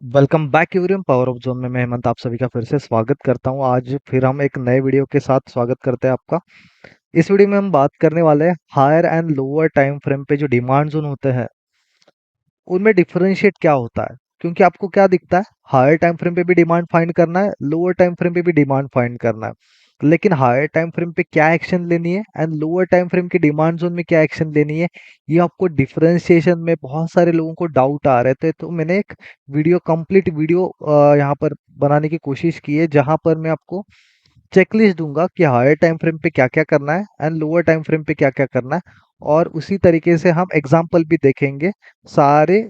Welcome back everyone. Power of zone में मैं हेमंत आप सभी का फिर से स्वागत करता हूं। आज फिर हम एक नए वीडियो के साथ स्वागत करते हैं आपका। इस वीडियो में हम बात करने वाले हैं higher and lower time frame पे जो डिमांड जोन होते हैं उनमें डिफरेंशिएट क्या होता है। क्योंकि आपको क्या दिखता है, हायर टाइम फ्रेम पे भी डिमांड फाइंड करना है, लोअर टाइम फ्रेम पे भी डिमांड फाइंड करना है, लेकिन हायर टाइम फ्रेम पे क्या एक्शन लेनी है एंड लोअर टाइम फ्रेम की डिमांड जोन में क्या एक्शन लेनी है, ये आपको डिफरेंशिएशन में बहुत सारे लोगों को डाउट आ रहे थे। तो मैंने एक कंप्लीट वीडियो यहाँ पर बनाने की कोशिश की है, जहां पर मैं आपको चेकलिस्ट दूंगा कि हायर टाइम फ्रेम पे क्या क्या करना है एंड लोअर टाइम फ्रेम पे क्या क्या करना है। और उसी तरीके से हम एग्जाम्पल भी देखेंगे। सारे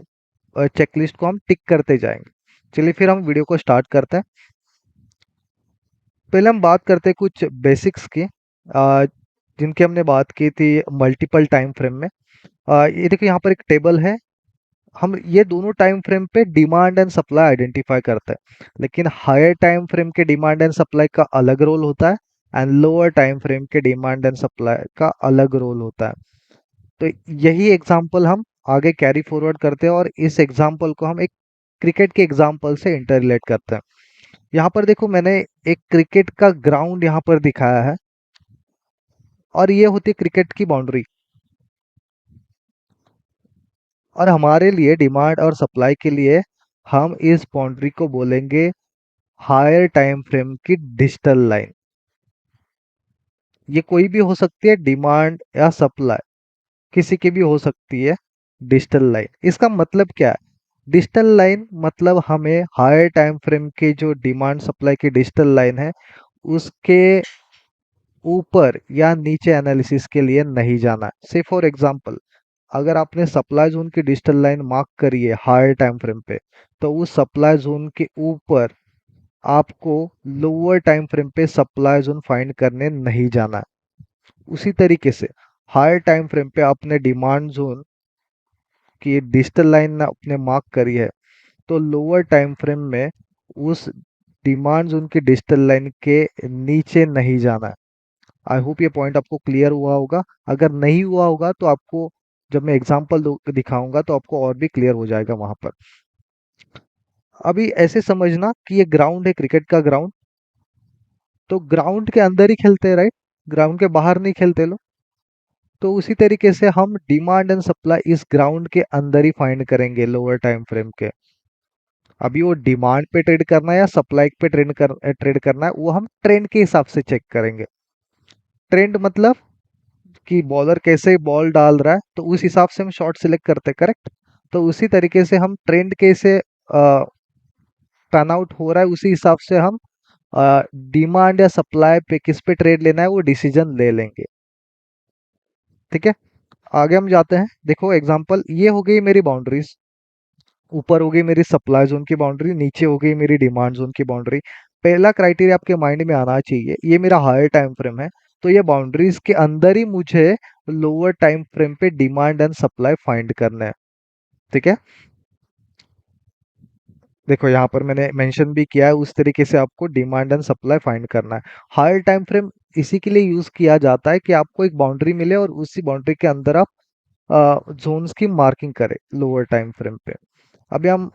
चेकलिस्ट को हम टिक करते जाएंगे। चलिए फिर हम वीडियो को स्टार्ट करते हैं। पहले हम बात करते हैं कुछ बेसिक्स की, जिनकी हमने बात की थी मल्टीपल टाइम फ्रेम में। ये देखिए यहाँ पर एक टेबल है। हम ये दोनों टाइम फ्रेम पे डिमांड एंड सप्लाई आइडेंटिफाई करते हैं, लेकिन हायर टाइम फ्रेम के डिमांड एंड सप्लाई का अलग रोल होता है एंड लोअर टाइम फ्रेम के डिमांड एंड सप्लाई का अलग रोल होता है। तो यही एग्जांपल हम आगे कैरी फॉरवर्ड करते हैं और इस एग्जांपल को हम एक क्रिकेट के एग्जांपल से इंटरलेट करते हैं। यहाँ पर देखो, मैंने एक क्रिकेट का ग्राउंड यहाँ पर दिखाया है और ये होती है क्रिकेट की बाउंड्री। और हमारे लिए डिमांड और सप्लाई के लिए हम इस बाउंड्री को बोलेंगे हायर टाइम फ्रेम की डिजिटल लाइन। ये कोई भी हो सकती है, डिमांड या सप्लाई किसी की भी हो सकती है। डिजिटल लाइन इसका मतलब क्या है? डिजिटल लाइन मतलब हमें हायर टाइम फ्रेम के जो डिमांड सप्लाई की डिजिटल लाइन है उसके ऊपर या नीचे एनालिसिस के लिए नहीं जाना है। से फॉर एग्जांपल, अगर आपने सप्लाई जोन की डिजिटल लाइन मार्क करी है हायर टाइम फ्रेम पे, तो उस सप्लाई जोन के ऊपर आपको लोअर टाइम फ्रेम पे सप्लाई जोन फाइंड करने नहीं जाना है। उसी तरीके से हायर टाइम फ्रेम पे आपने डिमांड जोन की डिजिटल लाइन अपने मार्क करी है, तो लोअर टाइम फ्रेम में उस डिमांड जोन की डिजिटल लाइन के नीचे नहीं जाना है। आई होप ये पॉइंट आपको क्लियर हुआ होगा। अगर नहीं हुआ होगा तो आपको जब मैं एग्जांपल दिखाऊंगा तो आपको और भी क्लियर हो जाएगा वहां पर। अभी ऐसे समझना कि ये ग्राउंड है, क्रिकेट का ग्राउंड। तो ग्राउंड के अंदर ही खेलते हैं, राइट? ग्राउंड के बाहर नहीं खेलते लोग। तो उसी तरीके से हम डिमांड एंड सप्लाई इस ग्राउंड के अंदर ही फाइंड करेंगे लोअर टाइम फ्रेम के। अभी वो डिमांड पे ट्रेड करना है या सप्लाई पे ट्रेड करना है, वो हम ट्रेंड के हिसाब से चेक करेंगे। ट्रेंड मतलब कि बॉलर कैसे बॉल डाल रहा है, तो उस हिसाब से हम शॉट सिलेक्ट करते हैं, करेक्ट? तो उसी तरीके से हम ट्रेंड कैसे पैन आउट हो रहा है, उसी हिसाब से हम डिमांड या सप्लाई पे किस पे ट्रेड लेना है वो डिसीजन ले लेंगे। ठीक है, आगे हम जाते हैं। देखो एग्जांपल, ये हो गई मेरी बाउंड्रीज। ऊपर हो गई मेरी सप्लाई जोन की बाउंड्री, नीचे हो गई मेरी डिमांड जोन की बाउंड्री। पहला क्राइटेरिया आपके माइंड में आना चाहिए, ये मेरा हायर टाइम फ्रेम है, तो ये बाउंड्रीज के अंदर ही मुझे लोअर टाइम फ्रेम पे डिमांड एंड सप्लाई फाइंड करना है। ठीक है, देखो यहाँ पर मैंने मेंशन भी किया है, उस तरीके से आपको डिमांड एंड सप्लाई फाइंड करना है। हायर टाइम फ्रेम इसी के लिए यूज किया जाता है कि आपको एक बाउंड्री मिले और उसी बाउंड्री के अंदर आप जोन्स की मार्किंग करें लोअर टाइम फ्रेम पे। अभी हम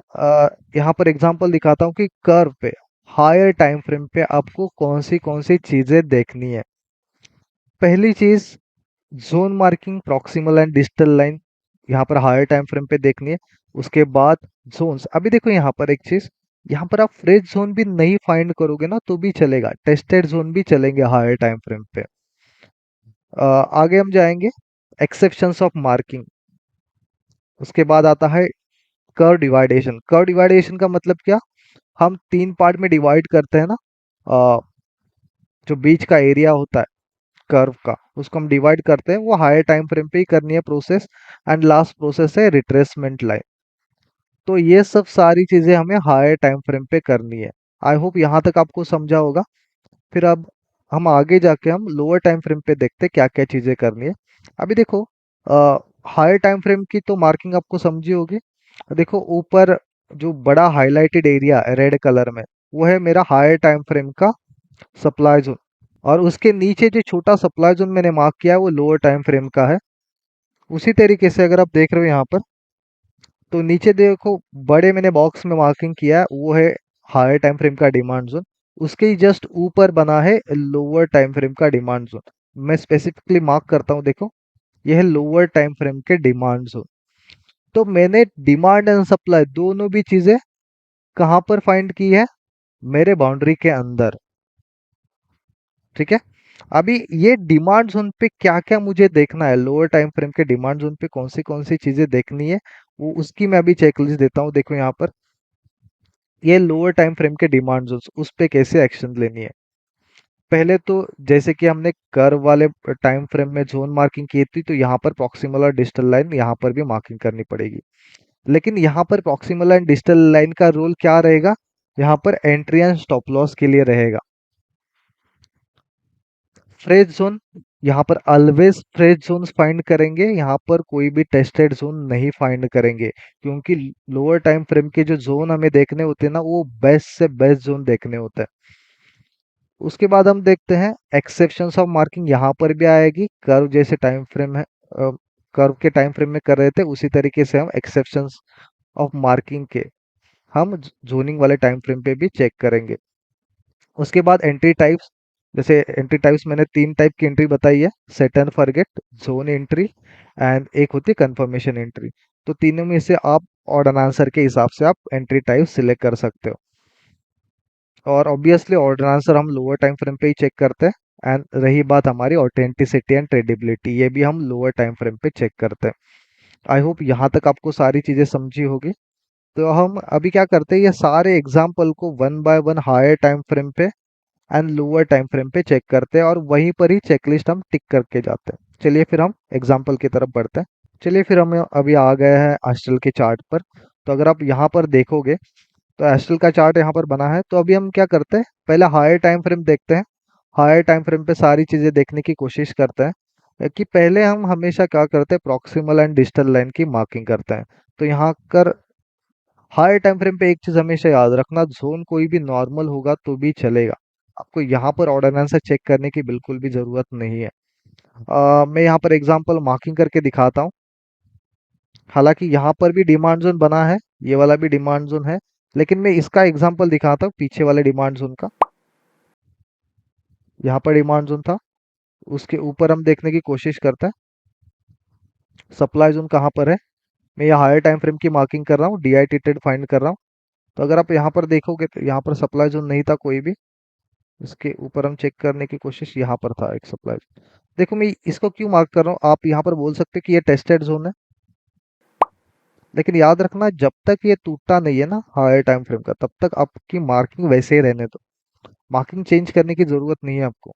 यहाँ पर एग्जांपल दिखाता हूँ कि कर्व पे हायर टाइम फ्रेम पे आपको कौन सी चीजें देखनी है। पहली चीज, zone marking proximal and digital line यहाँ पर हायर टाइम फ्रेम पे देखनी है। उसके बाद जोन्स। अभी देखो यहाँ पर एक चीज, यहाँ पर आप फ्रेश जोन भी नहीं फाइंड करोगे ना तो भी चलेगा, टेस्टेड जोन भी चलेंगे हायर टाइम फ्रेम पे। आगे हम जाएंगे, एक्सेप्शंस ऑफ मार्किंग। उसके बाद आता है कर्व डिवाइडेशन। कर्व डिवाइडेशन का मतलब क्या? हम तीन पार्ट में डिवाइड करते हैं ना, अ, जो बीच का एरिया होता है कर्व का, उसको हम डिवाइड करते हैं, वो हायर टाइम फ्रेम पे ही करनी है प्रोसेस। एंड लास्ट प्रोसेस है रिट्रेसमेंट लाइन। तो ये सब सारी चीजें हमें हायर टाइम फ्रेम पे करनी है। आई होप यहाँ तक आपको समझा होगा। फिर अब हम आगे जाके हम लोअर टाइम फ्रेम पे देखते हैं क्या क्या चीजें करनी है। अभी देखो, हायर टाइम फ्रेम की तो मार्किंग आपको समझी होगी। देखो ऊपर जो बड़ा हाईलाइटेड एरिया रेड कलर में, वो है मेरा हायर टाइम फ्रेम का सप्लाई जोन। और उसके नीचे जो छोटा सप्लाई जोन मैंने मार्क किया है वो लोअर टाइम फ्रेम का है। उसी तरीके से अगर आप देख रहे हो यहाँ पर, तो नीचे देखो, बड़े मैंने बॉक्स में मार्किंग किया है, वो है हायर टाइम फ्रेम का डिमांड जोन। उसके ही जस्ट ऊपर बना है लोअर टाइम फ्रेम का डिमांड जोन। मैं स्पेसिफिकली मार्क करता हूँ, देखो ये है लोअर टाइम फ्रेम के डिमांड जोन। तो मैंने डिमांड एंड सप्लाई दोनों भी चीजें कहाँ पर फाइंड की है? मेरे बाउंड्री के अंदर। ठीक है। अभी ये डिमांड जोन पे क्या क्या मुझे देखना है, लोअर टाइम फ्रेम के डिमांड जोन पे कौन सी चीजें देखनी है, वो उसकी मैं अभी चेकलिस्ट देता हूँ। देखो यहाँ पर, ये लोअर टाइम फ्रेम के डिमांड जोन, उस पे कैसे एक्शन लेनी है। पहले तो जैसे कि हमने कर्व वाले टाइम फ्रेम में जोन मार्किंग की थी, तो यहाँ पर प्रॉक्सिमल और डिस्टल लाइन यहाँ पर भी मार्किंग करनी पड़ेगी। लेकिन यहाँ पर प्रॉक्सिमल एंड डिस्टल लाइन का रोल क्या रहेगा? यहाँ पर एंट्री एंड स्टॉप लॉस के लिए रहेगा। फ्रेज जोन, यहाँ पर ऑलवेज फ्रेज जोन फाइंड करेंगे, यहाँ पर कोई भी टेस्टेड जोन नहीं फाइंड करेंगे, क्योंकि लोअर टाइम फ्रेम के जो जोन हमें देखने होते हैं ना, वो बेस्ट से बेस्ट जोन देखने होते हैं। उसके बाद हम देखते हैं एक्सेप्शंस ऑफ मार्किंग, यहाँ पर भी आएगी। कर्व जैसे टाइम फ्रेम है, कर्व के टाइम फ्रेम में कर रहे थे, उसी तरीके से हम एक्सेप्शंस ऑफ मार्किंग के हम जोनिंग वाले टाइम फ्रेम पे भी चेक करेंगे। उसके बाद एंट्री टाइप्स, जैसे एंट्री टाइप्स मैंने 3 टाइप की एंट्री बताई है, set and forget, zone entry and एक होती है कंफर्मेशन एंट्री। तो तीनों में से आप ऑड एंड आंसर के हिसाब से आप एंट्री टाइप सिलेक्ट कर सकते हो। और ऑब्वियसली ऑर्डर आंसर हम लोअर टाइम फ्रेम पे ही चेक करते हैं। एंड रही बात हमारी ऑथेंटिसिटी एंड ट्रेडिबिलिटी, ये भी हम लोअर टाइम फ्रेम पे चेक करते हैं। आई होप यहाँ तक आपको सारी चीजें समझी होगी। तो हम अभी क्या करते हैं, ये सारे एग्जाम्पल को one by one higher time frame पे एंड लोअर टाइम फ्रेम पे चेक करते हैं, और वहीं पर ही चेकलिस्ट हम टिक करके जाते हैं। चलिए फिर हम एग्जाम्पल की तरफ बढ़ते हैं। चलिए फिर हम अभी आ गए हैं एस्ट्रल के चार्ट पर। तो अगर आप यहाँ पर देखोगे, तो एस्ट्रल का चार्ट यहाँ पर बना है। तो अभी हम क्या करते हैं, पहले हायर टाइम फ्रेम देखते हैं। हायर टाइम फ्रेम पे सारी चीजें देखने की कोशिश करते हैं। कि पहले हम हमेशा क्या करते हैं, प्रॉक्सिमल एंड डिस्टल लाइन की मार्किंग करते हैं। तो यहाँ कर हायर टाइम फ्रेम पे एक चीज हमेशा याद रखना, जोन कोई भी नॉर्मल होगा तो भी चलेगा, आपको यहाँ पर ऑर्डिनेंस से चेक करने की बिल्कुल भी जरूरत नहीं है। मैं यहाँ पर एग्जांपल मार्किंग करके दिखाता हूँ। हालांकि यहाँ पर भी डिमांड जोन बना है, ये वाला भी डिमांड जोन है, लेकिन मैं इसका एग्जांपल दिखाता हूँ पीछे वाले डिमांड जोन का। यहाँ पर डिमांड जोन था, उसके ऊपर हम देखने की कोशिश करते हैं सप्लाई जोन कहाँ पर है। मैं यहाँ हायर टाइम फ्रेम की मार्किंग कर रहा हूँ, DI फाइंड कर रहा हूँ। तो अगर आप यहाँ पर देखोगे, तो यहाँ पर सप्लाई जोन नहीं था कोई भी। इसके ऊपर हम चेक करने की कोशिश, यहाँ पर था एक सप्लाई। देखो मैं इसको क्यों मार्क कर रहा हूँ, आप यहाँ पर बोल सकते हो कि ये टेस्टेड जोन है, लेकिन याद रखना जब तक ये टूटता नहीं है ना हायर टाइम फ्रेम का, तब तक आपकी मार्किंग वैसे ही रहने दो। मार्किंग चेंज करने की जरूरत नहीं है आपको,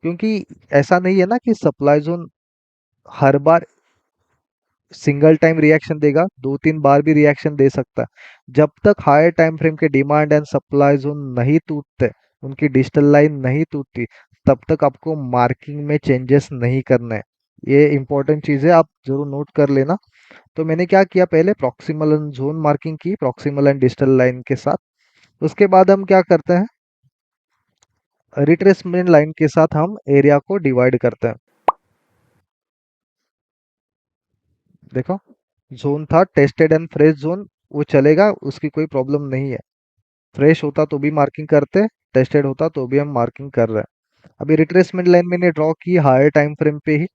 क्योंकि ऐसा नहीं है ना कि सप्लाई जोन हर बार सिंगल टाइम रिएक्शन देगा, 2-3 बार भी रिएक्शन दे सकता है। जब तक हायर टाइम फ्रेम के डिमांड एंड सप्लाई जोन नहीं टूटते, उनकी डिजिटल लाइन नहीं टूटती, तब तक आपको मार्किंग में चेंजेस नहीं करना है। ये इंपॉर्टेंट चीज है, आप जरूर नोट कर लेना। तो मैंने क्या किया, पहले प्रॉक्सिमल एंड जोन मार्किंग की प्रॉक्सिमल एंड डिजिटल लाइन के साथ। उसके बाद हम क्या करते हैं, रिट्रेसमेंट लाइन के साथ हम एरिया को डिवाइड करते हैं। देखो, जोन था टेस्टेड एंड फ्रेश जोन, वो चलेगा, उसकी कोई प्रॉब्लम नहीं है। फ्रेश होता तो भी मार्किंग करते, टेस्टेड होता तो भी हम मार्किंग कर रहे हैं। अभी रिट्रेसमेंट लाइन मैंने ड्रॉ की हायर टाइम फ्रेम पे ही।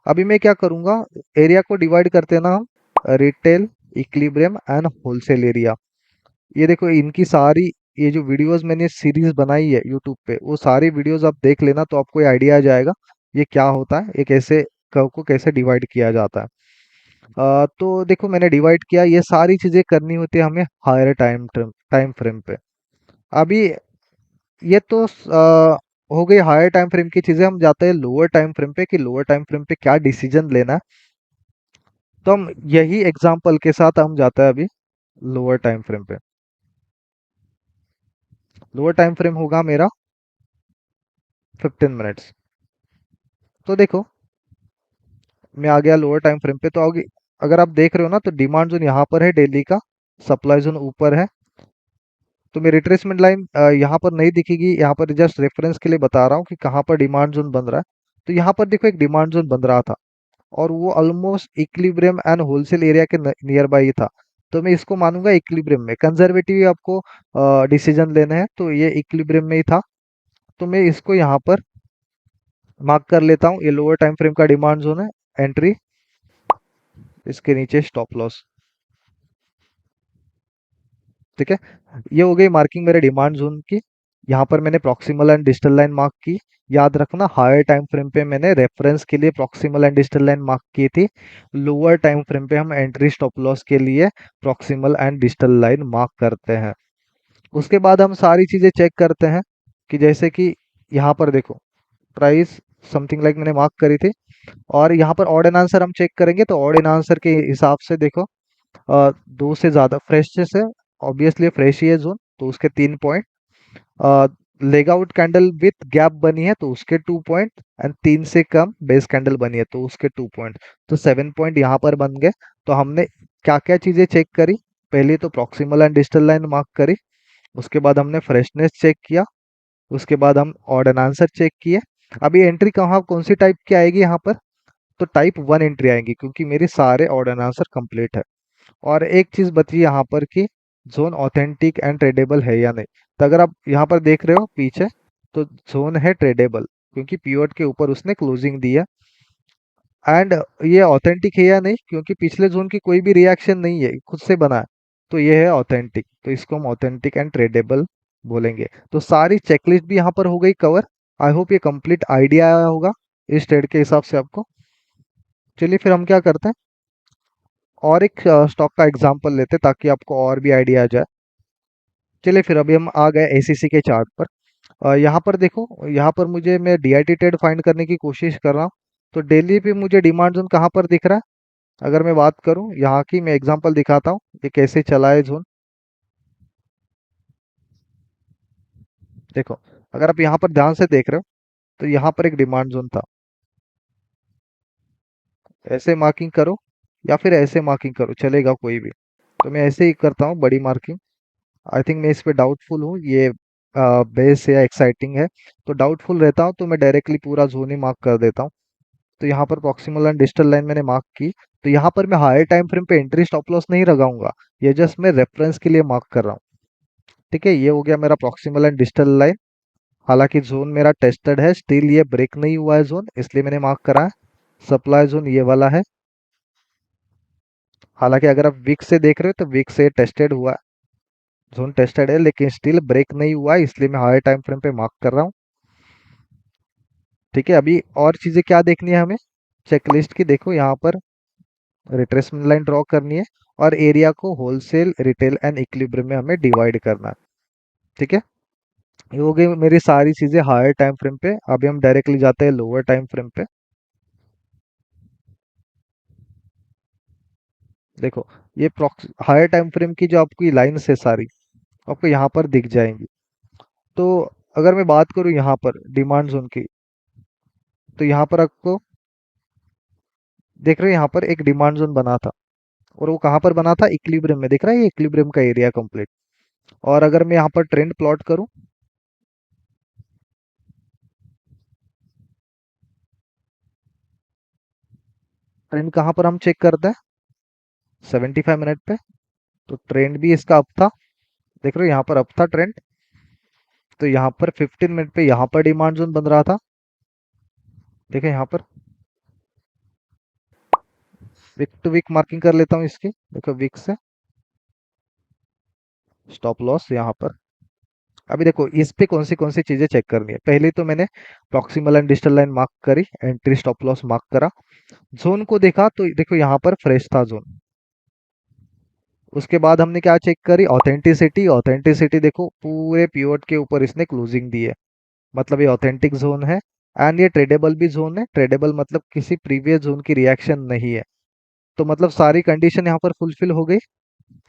अभी मैं क्या करूंगा, एरिया को डिवाइड करते हैं ना हम, retail, equilibrium and wholesale area. ये देखो इनकी सारी, ये जो वीडियोस मैंने सीरीज बनाई है यूट्यूब पे, वो सारी वीडियोस आप देख लेना, तो आपको आइडिया आ जाएगा ये क्या होता है, ये कैसे कर्व को कैसे डिवाइड किया जाता है। तो देखो मैंने डिवाइड किया, ये सारी चीजें करनी होती है हमें हायर टाइम फ्रेम पे। अभी ये तो हो गई हायर टाइम फ्रेम की चीजें, हम जाते हैं लोअर टाइम फ्रेम पे कि लोअर टाइम फ्रेम पे क्या डिसीजन लेना है। तो हम यही एग्जांपल के साथ हम जाते हैं अभी लोअर टाइम फ्रेम पे। लोअर टाइम फ्रेम होगा मेरा 15 मिनट्स। तो देखो मैं आ गया लोअर टाइम फ्रेम पे, तो आगे अगर आप देख रहे हो ना, तो डिमांड जोन यहाँ पर है डेली का, सप्लाई जोन ऊपर है। तो मेरी रिट्रेसमेंट लाइन यहाँ पर नहीं दिखेगी, यहाँ पर जस्ट रेफरेंस के लिए बता रहा हूँ कि कहाँ पर डिमांड जोन बन रहा है। तो यहाँ पर देखो एक डिमांड जोन बन रहा था, और वो almost equilibrium and wholesale area के नियर बाई था। तो मैं इसको मानूंगा इक्विलिब्रियम में। कंजर्वेटिव आपको डिसीजन लेना है, तो ये इक्विलिब्रियम में ही था। तो मैं इसको यहाँ पर मार्क कर लेता हूँ। ये लोअर टाइम फ्रेम का डिमांड जोन है, एंट्री, इसके नीचे स्टॉप लॉस। ठीक है, ये हो गई मार्किंग मेरे डिमांड जोन की। यहाँ पर मैंने proximal and distal line mark की। याद रखना, हायर टाइम फ्रेम पे मैंने रेफरेंस के लिए proximal and distal line mark की थी। लोअर टाइम फ्रेम पे हम एंट्री स्टॉप लॉस के लिए proximal and distal line mark करते हैं। उसके बाद हम सारी चीजें चेक करते हैं कि जैसे कि यहाँ पर देखो, प्राइस समथिंग लाइक मैंने मार्क करी थी। और यहाँ पर ऑड एंड आंसर हम चेक करेंगे, तो ऑड एंड आंसर के हिसाब से देखो, दो से ज्यादा फ्रेश से, ऑब्वियसली फ्रेश ही है जोन, तो उसके 3 point. Leg out candle with gap बनी है तो उसके 2 पॉइंट, एंड 3 से कम बेस कैंडल बनी है तो उसके 2 पॉइंट। तो 7 पॉइंट यहाँ पर बन गए। तो हमने क्या क्या चीजें चेक करी? पहले तो proximal and distal line mark करी, उसके बाद हमने फ्रेशनेस चेक किया, उसके बाद हम ऑड एंड आंसर चेक किए। अभी एंट्री कहाँ कौन सी टाइप की आएगी यहाँ पर? तो टाइप 1 एंट्री आएंगी, क्योंकि मेरे सारे ऑड एंड आंसर कंप्लीट है। और एक चीज बची यहाँ पर कि जोन ऑथेंटिक एंड ट्रेडेबल है या नहीं। तो अगर आप यहाँ पर देख रहे हो पीछे, तो जोन है ट्रेडेबल, क्योंकि पीओट के ऊपर उसने क्लोजिंग दी है। एंड ये ऑथेंटिक है या नहीं, क्योंकि पिछले जोन की कोई भी रिएक्शन नहीं है, खुद से बना है। तो ये है ऑथेंटिक, तो इसको हम ऑथेंटिक एंड ट्रेडेबल बोलेंगे। तो सारी चेकलिस्ट भी यहाँ पर हो गई कवर। आई होप ये कंप्लीट आइडिया आया होगा इस ट्रेड के हिसाब से आपको। चलिए फिर हम क्या करते हैं, और एक स्टॉक का एग्जांपल लेते हैं ताकि आपको और भी आइडिया आ जाए। चलिए फिर अभी हम आ गए एसीसी के चार्ट पर। यहाँ पर देखो, यहाँ पर मुझे मैं डीआईटी ट्रेड फाइंड करने की कोशिश कर रहा हूँ। तो डेली पे मुझे डिमांड जोन कहाँ पर दिख रहा है? अगर मैं बात करूँ यहाँ की, मैं एग्जांपल दिखाता हूँ ये कैसे चला है जोन। देखो, अगर आप यहाँ पर ध्यान से देख रहे हो, तो यहाँ पर एक डिमांड जोन था। ऐसे मार्किंग करो या फिर ऐसे मार्किंग करो, चलेगा कोई भी। तो मैं ऐसे ही करता हूँ, बड़ी मार्किंग। आई थिंक मैं इस पे डाउटफुल हूँ, ये बेस या एक्साइटिंग है। तो डाउटफुल रहता हूँ तो मैं डायरेक्टली पूरा जोन ही मार्क कर देता हूँ। तो यहाँ पर प्रॉक्सिमल एंड डिस्टल लाइन मैंने मार्क की। तो यहाँ पर मैं हायर टाइम फ्रेम पे एंट्री स्टॉप लॉस नहीं लगाऊंगा, ये जस्ट मैं रेफरेंस के लिए मार्क कर रहा हूँ। ठीक है, ये हो गया मेरा प्रॉक्सिमल एंड डिस्टल लाइन। हालांकि जोन मेरा टेस्टेड है, स्टिल ये ब्रेक नहीं हुआ है जोन, इसलिए मैंने मार्क करा है। सप्लाई जोन ये वाला है। हालांकि अगर आप वीक से देख रहे हो तो वीक से टेस्टेड हुआ है, जोन टेस्टेड है, लेकिन स्टिल ब्रेक नहीं हुआ है, इसलिए मैं हायर टाइम फ्रेम पे मार्क कर रहा हूँ। ठीक है, अभी और चीजें क्या देखनी है हमें चेकलिस्ट की? देखो, यहाँ पर रिट्रेसमेंट लाइन ड्रॉ करनी है, और एरिया को होलसेल, रिटेल एंड इक्विलिब्रियम में हमें डिवाइड करना है। ठीक है, ये हो गई मेरी सारी चीजें हायर टाइम फ्रेम पे। अभी हम डायरेक्टली जाते हैं लोअर टाइम फ्रेम पे। देखो, ये हायर टाइम फ्रेम की जो आपकी लाइन्स है सारी, आपको यहाँ पर दिख जाएंगी। तो अगर मैं बात करूँ यहाँ पर डिमांड जोन की, तो यहाँ पर आपको देख रहे हो, यहाँ पर एक डिमांड जोन बना था, और वो कहाँ पर बना था? इक्विलिब्रियम में। दिख रहा है ये इक्विलिब्रियम का एरिया कंप्लीट। और अगर मैं यहाँ पर ट्रेंड प्लॉट करूँ, ट्रेंड कहाँ पर हम चेक करते हैं? 75 मिनट पे। तो ट्रेंड भी इसका अप था, देख रहे हो यहाँ पर अप था ट्रेंड। तो यहाँ पर 15 मिनट पे यहाँ पर डिमांड जोन बन रहा था। देखो यहाँ पर वीक टू वीक मार्किंग कर लेता हूँ इसकी। देखो, वीक से स्टॉप लॉस यहाँ पर। अभी देखो, इस पे कौन सी चीजें चेक करनी है। पहले तो मैंने proximal and distal line mark करी, एंट्री स्टॉप लॉस मार्क करा, जोन को देखा, तो देखो यहाँ पर फ्रेश था जोन। उसके बाद हमने क्या चेक करी? ऑथेंटिसिटी। ऑथेंटिसिटी देखो, पूरे पीओट के ऊपर इसने क्लोजिंग दी है, मतलब ये ऑथेंटिक जोन है। एंड ये ट्रेडेबल भी जोन है। ट्रेडेबल मतलब किसी प्रीवियस जोन की रिएक्शन नहीं है। तो मतलब सारी कंडीशन यहाँ पर फुलफिल हो गई।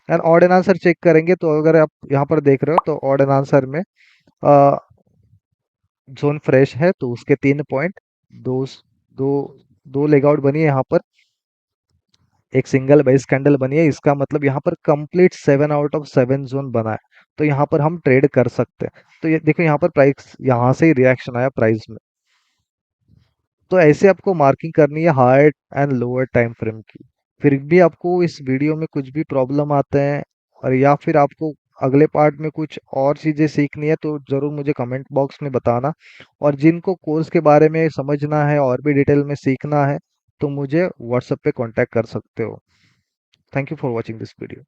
And odd and answer check करेंगे, तो अगर आप यहाँ पर देख रहे हो, तो ऑड एंड आंसर में जोन फ्रेश है तो उसके 3 पॉइंट, दो दो दो लेग आउट बनी है यहाँ पर, एक सिंगल बेस कैंडल बनी है। इसका मतलब यहाँ पर कंप्लीट 7 आउट ऑफ 7 जोन बना है। तो यहाँ पर हम ट्रेड कर सकते हैं। तो ये देखो, यहाँ पर प्राइस यहाँ से ही रिएक्शन आया प्राइस में। तो ऐसे आपको मार्किंग करनी है higher and lower time frame की। फिर भी आपको इस वीडियो में कुछ भी प्रॉब्लम आते हैं और या फिर आपको अगले पार्ट में कुछ और चीज़ें सीखनी है तो ज़रूर मुझे कमेंट बॉक्स में बताना। और जिनको कोर्स के बारे में समझना है और भी डिटेल में सीखना है तो मुझे व्हाट्सएप पे कांटेक्ट कर सकते हो। Thank you for watching this video.